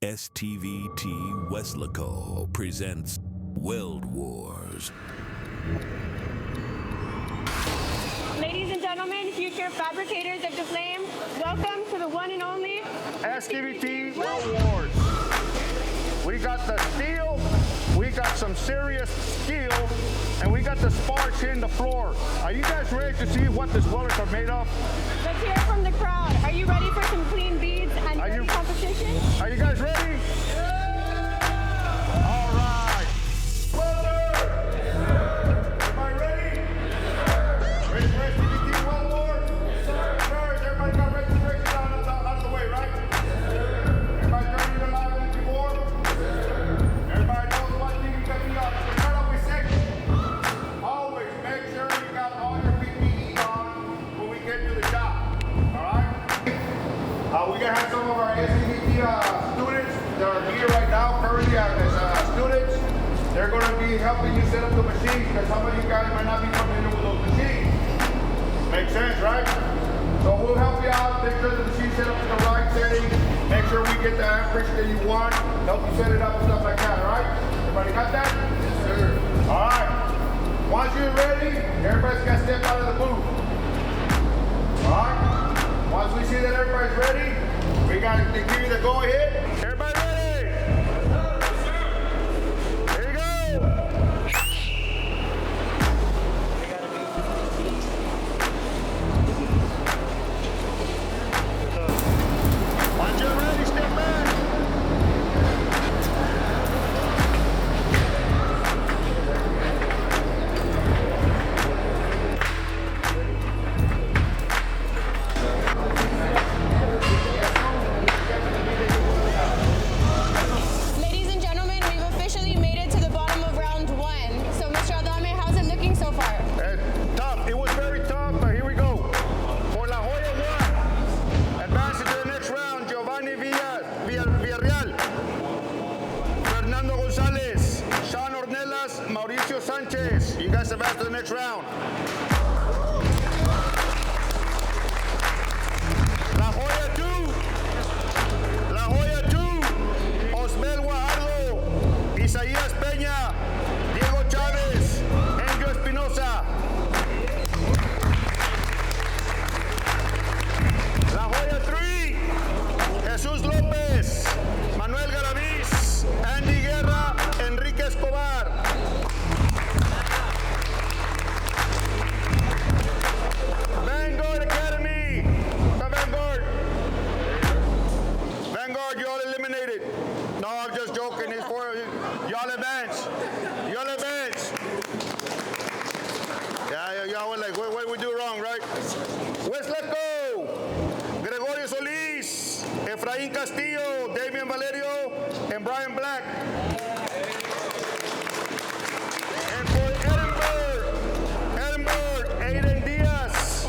STVT Weslaco presents Weld Wars. Ladies and gentlemen, future fabricators of the flame, welcome to the one and only STVT Weld Wars. We got the steel, we got some serious steel, and we got the sparks hitting the floor. Are you guys ready to see what these welders are made of? Let's hear from the crowd. Are you ready for some clean beads and dirty competition? Are you guys ready? All right. Welders! Everybody ready? Ready for STVT Weld Wars? First, everybody got registration out of the way, right? Everybody turning your live on before? Everybody knows what thing you got to be on. So start off with safety. Always make sure you got all your PPE on when we get to the job. All right? We're going to have some of our STVT students that are here right now currently as students. They're going to be helping you set up the machines because some of you guys might not be familiar with those machines. Makes sense, right? So we'll help you out, make sure the machine's set up in the right setting, make sure we get the amperage that you want, help you set it up and stuff like that, all right? Everybody got that? Yes, sir. All right. Once you're ready, everybody's got to step out of the booth. All right? Once we see that everybody's ready, we got to give you the go-ahead. Everybody ready? Yes, sir. Here you go. Once you're ready, step back. Ladies and gentlemen, we've officially made it to the bottom of round one. So, Mr. Adame, how's it looking so far? Tough. It was very tough, but here we go. For La Jolla 1, advancing to the next round, Giovanni Villarreal, Fernando Gonzalez, Sean Ornelas, Mauricio Sanchez. You guys advance to the next round. La Jolla 2, Osmel Guajardo, Isaías Peña, Diego Chávez, Angel Espinosa. La Joya 3, Jesús López, Manuel Garaviz, Andy Guerra, Enrique Escobar. Vanguard Academy, the Vanguard. Vanguard, you all eliminated. No, I'm just joking. It's for y'all advance. Y'all advance. Yeah, y'all were like, what did we do wrong, right? Weslaco, Gregorio Solís, Efraín Castillo, Damian Valerio, and Brian Black. And for Edinburgh, Aiden Diaz,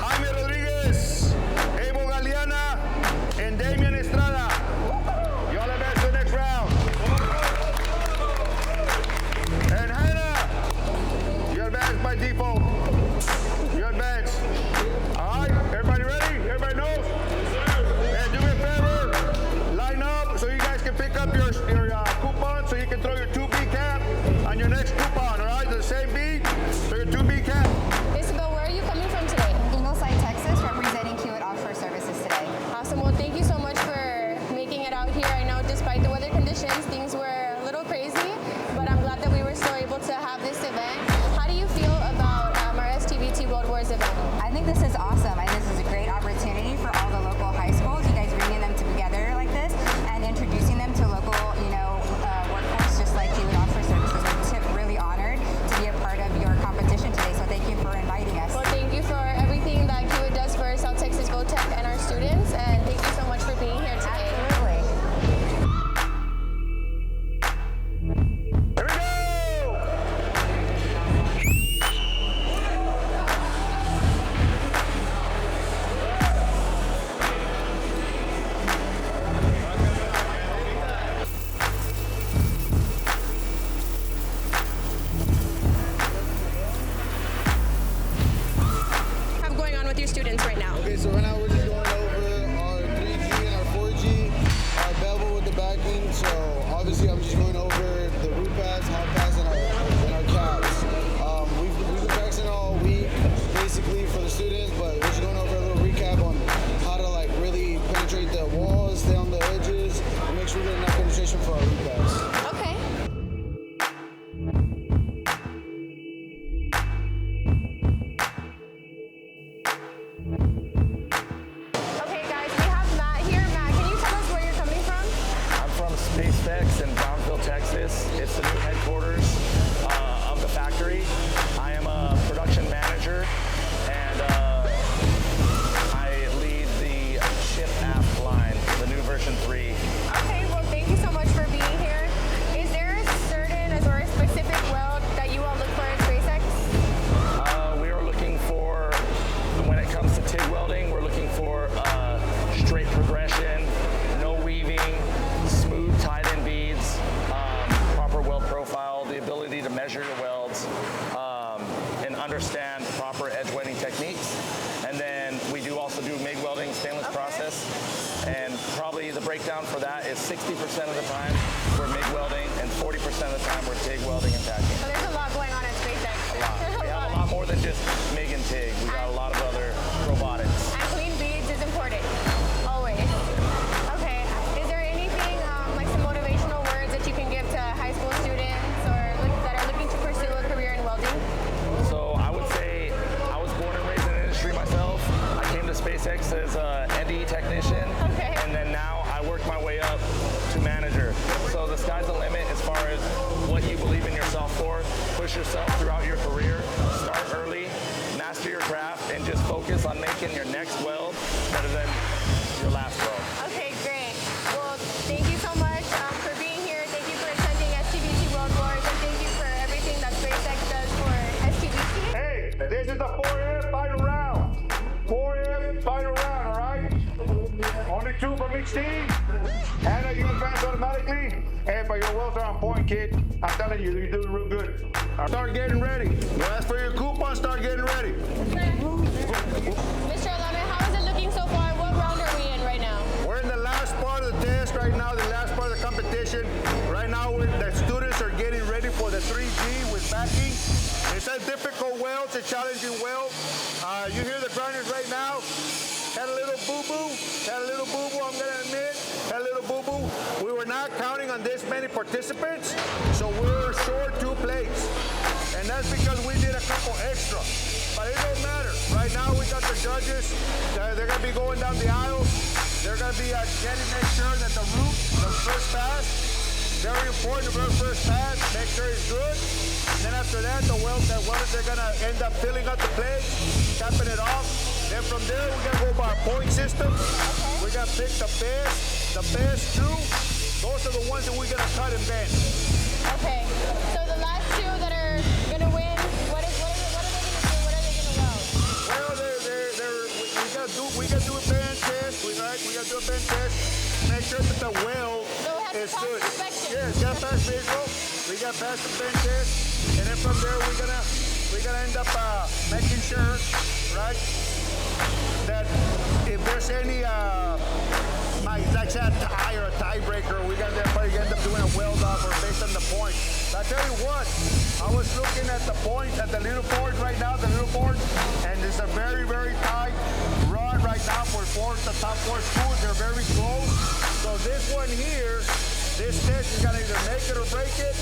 Jaime Rodriguez, Evo Galeana, and Damian Estrada. Y'all advance to the next round. And Hannah, you advance by default. You advance. All right, everybody ready? Everybody knows? And do me a favor, line up so you guys can pick up your coupon so you can throw your 2B cap on your next coupon, all right? The same beat, so your 2B cap. Isabel, where are you coming from today? Ingleside, Texas, representing Kiewit Offshore Services today. Awesome. Well, thank you so much for making it out here. I know despite the weather conditions, things were a little crazy, but I'm glad that we were still able to have this event. How do you feel about our STVT Weld Wars event? I think this is awesome. I think this is a great opportunity for all the local high schools. You guys bringing them together like this and introducing them to local, workforce just like Kiewit Offshore Services. We're really honored to be a part of your competition today. So thank you for inviting us. Well, thank you for everything that Kiewit does for South Texas VOTEC and our students, and thank you so much for being here today. Absolutely. Here we go! backing, so obviously I'm just going over the root pads, hot pads, and our caps. We've been practicing all week, basically for the students, but we're just going over a little recap on how to like really penetrate the walls, stay on the edges, and make sure we get enough penetration for our root pads. Okay. Okay, guys, we have Matt here. Matt, can you tell us where you're coming from? I'm from SpaceX in Brownsville, Texas. It's the new headquarters of the factory. I am a production manager, and I lead the ship aft line, the new version 3. Okay, well, thank you so much for being here. Is there a certain or a specific weld that you all look for in SpaceX? We are looking for, when it comes to TIG welding, we're looking for straight progression, no weaving, smooth tied-in beads, proper weld profile, the ability to measure your welds, and understand proper edge welding techniques. And then we do also do MIG welding, stainless process, and probably the breakdown for that is 60% of the time we're MIG welding and 40% of the time we're TIG welding and tacking. So there's a lot going on at SpaceX. A lot. We have a lot more than just MIG and TIG. We got a lot of other robotics. And clean beads is important, always. Okay, is there anything like some motivational words that you can give to high school students or that are looking to pursue a career in welding? So I would say I was born and raised in the industry myself. I came to SpaceX as an NDE technician, and then now I work my way up to manager. So the sky's the limit as far as what you believe in yourself for. Push yourself throughout your career. Start early, master your craft, and just focus on making your next weld better than your last weld. Okay, great. Well, thank you so much for being here. Thank you for attending STVT Weld Wars, and thank you for everything that SpaceX does for STVT. Hey, this is the 4F final round. 4F final round, all right? Only 2 from each team. Hannah, you advance automatically. Hey, but your welds are on point, kid. I'm telling you, you're doing real good. Start getting ready. You ask for your coupon, start getting ready. Mr. Lemon, how is it looking so far? What round are we in right now? We're in the last part of the test right now, the last part of the competition. Right now, the students are getting ready for the 3G with backing. It's a difficult weld, it's a challenging weld. You hear the grinders right now. Had a little boo-boo, I'm gonna admit, had a little boo-boo. We were not counting on this many participants, so we were short 2 plates. And that's because we did a couple extra. But it don't matter. Right now we got the judges, they're gonna be going down the aisle. They're gonna be getting, make sure that the root, the first pass, very important, the very first pass, make sure it's good. And then after that, the welders, they're gonna end up filling up the plate, capping it off. Then from there, we're gonna go by a point system. We're gonna pick the best 2. Those are the ones that we're gonna cut and bend. Okay, so the last 2 that are gonna win, what are they gonna do? What are they gonna weld? Well, we gotta do a bend test, right? We gotta do a bend test. Make sure that the weld is good. Yes, got past visual. We got past the bend test, and then from there we're gonna end up making sure, right, that if there's any like a tie or a tiebreaker, we got to end up doing a weld off or based on the point. I tell you what, I was looking at the point at the little board right now, and it's a very, very tight rod right now for the top 4 schools. They're very close. So this one here, this test is gonna either make it or break it,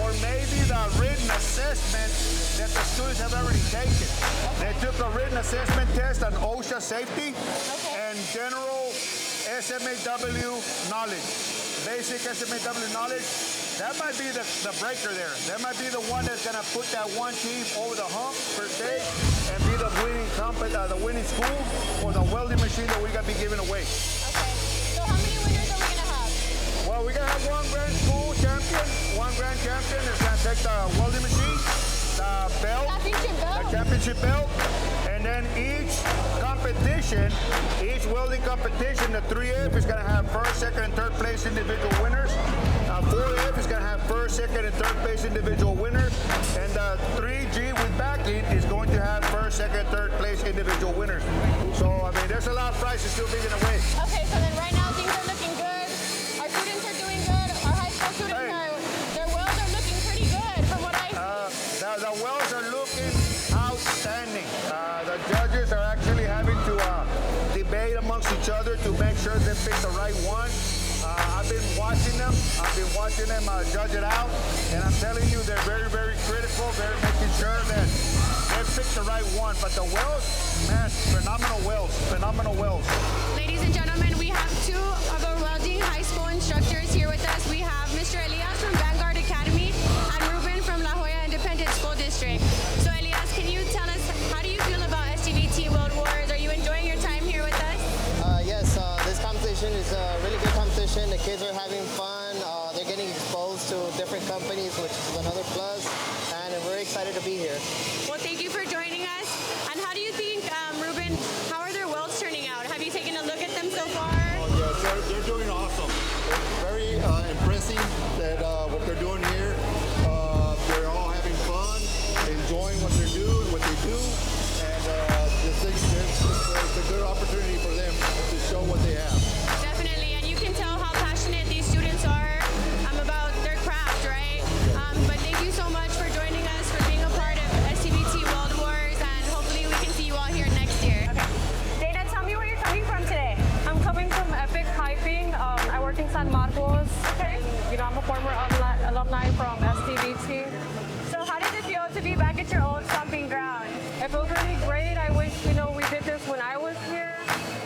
or maybe the written assessment that the students have already taken. They took a written assessment test on OSHA safety and general SMAW knowledge. Basic SMAW knowledge. That might be the breaker there. That might be the one that's gonna put that one team over the hump per se and be the winning the winning school for the welding machine that we're gonna be giving away. Okay, so how many winners are we gonna have? Well, we're gonna have one grand school champion. One grand champion is gonna take the welding machine, the belt, the championship belt, and then each competition, each welding competition, the 3F is gonna have first, second, and third place individual winners. 4F is gonna have first, second, and third place individual winners, and the 3G with backing is going to have first, second, and third place individual winners. So I mean, there's a lot of prizes still being away. Okay, so then right now things are looking good. Our students are just picked the right one. I've been watching them. Judge it out, and I'm telling you, they're very, very critical. They're making sure that they picked the right one. But the welds, man, phenomenal welds, phenomenal welds. Ladies and gentlemen, we have two of our welding high school instructors here with us. We have Mr. Elias from Vanguard Academy and Ruben from La Jolla Independent School District. So Elias, can you tell us, how do you feel about STVT Weld Wars? Are you enjoying your time here with us? Yes, this competition is a really good competition. The kids are having fun. They're getting exposed to different companies, which is another plus. And we're excited to be here. Well, thank you for joining us. And how do you think, Ruben, how are their welds turning out? Have you taken a look at them so far? Oh, yes, they're doing awesome. It's very impressive that what they're doing here. They're all having fun, enjoying what they do, and it's a good opportunity for them to show what they have. Definitely, and you can tell how passionate these students are about their craft, right? But thank you so much for joining us, for being a part of STVT Weld Wars, and hopefully we can see you all here next year. Okay. Dana, tell me where you're coming from today. I'm coming from Epic Piping. I work in San Marcos. Okay. And, I'm a former alumni from STVT. So how does it feel to be back at your old stomping ground? It feels really great. I wish, we did this when I was here.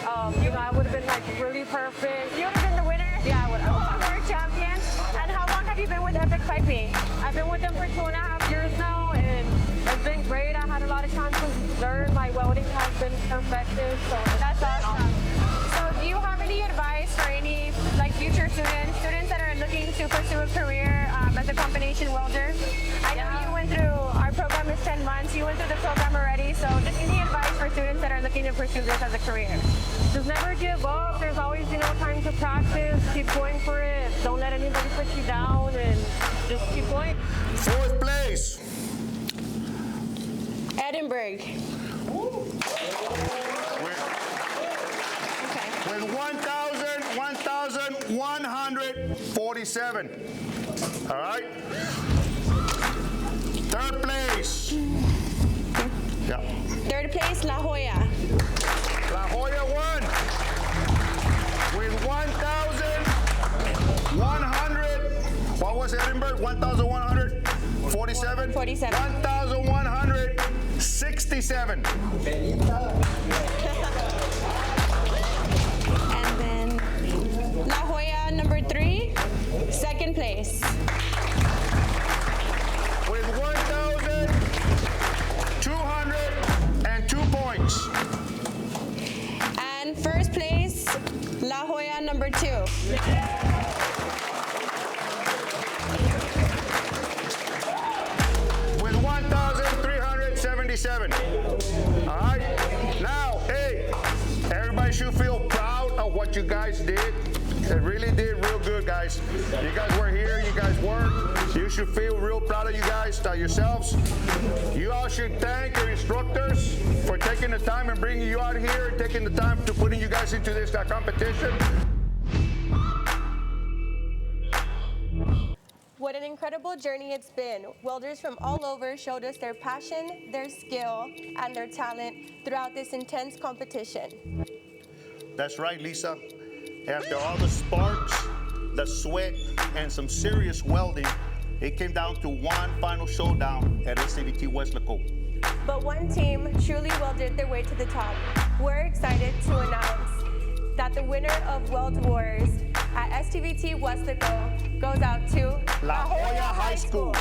I would have been really perfect. You would have been the winner? Yeah, I would have. World champion. And how long have you been with Epic Piping? I've been with them for 2.5 years now, and it's been great. I had a lot of time to learn. My welding has been perfected, so That's awesome. So do you have any advice for any future students that are looking to pursue a career as a combination welder? I know you went through, our program is 10 months, you went through the program already, so just any advice for students that are looking to pursue this as a career? just never give up. There's always, time to practice. Keep going for it. Don't let anybody put you down, and just keep going. Fourth place. Edinburgh. With 1,147. All right. Third place. Yeah. Third place, La Jolla. La Jolla won with 1,100. What was Edinburgh? 1,147? 47. 1,167. And then La Jolla, number 3, second place. With 1,202 points. And first place, La Jolla, number 2. With 1,377. All right. Now, hey, everybody should feel proud of what you guys did. It really did real good, guys. You guys were here. You guys worked. You should feel real proud of you guys, yourselves. You all should thank your instructors for taking the time and bringing you out here and taking the time to putting you guys into this competition. What an incredible journey it's been. Welders from all over showed us their passion, their skill, and their talent throughout this intense competition. That's right, Lisa. After all the sparks, the sweat, and some serious welding, it came down to one final showdown at STVT Weslaco. But one team truly welded their way to the top. We're excited to announce that the winner of Weld Wars at STVT Weslaco goes out to La Jolla High School.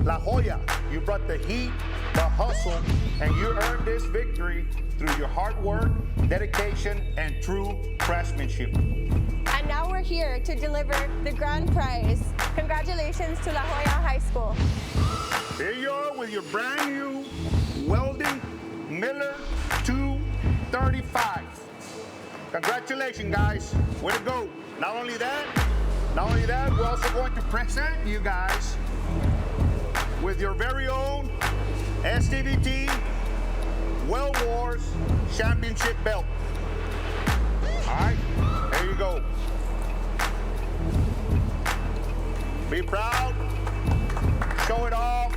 La Jolla, you brought the heat, the hustle, and you earned this victory through your hard work, dedication, and true craftsmanship. And now we're here to deliver the grand prize. Congratulations to La Jolla High School. Here you are with your brand new Welding Miller 235. Congratulations, guys. Way to go. Not only that, we're also going to present you guys with your very own STVT Weld Wars Championship belt. All right, there you go. Be proud, show it off,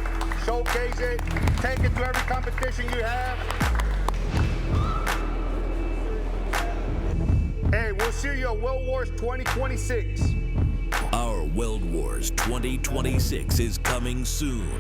showcase it, take it to every competition you have. Hey, we'll see you at Weld Wars 2026. Our Weld Wars 2026 is coming soon.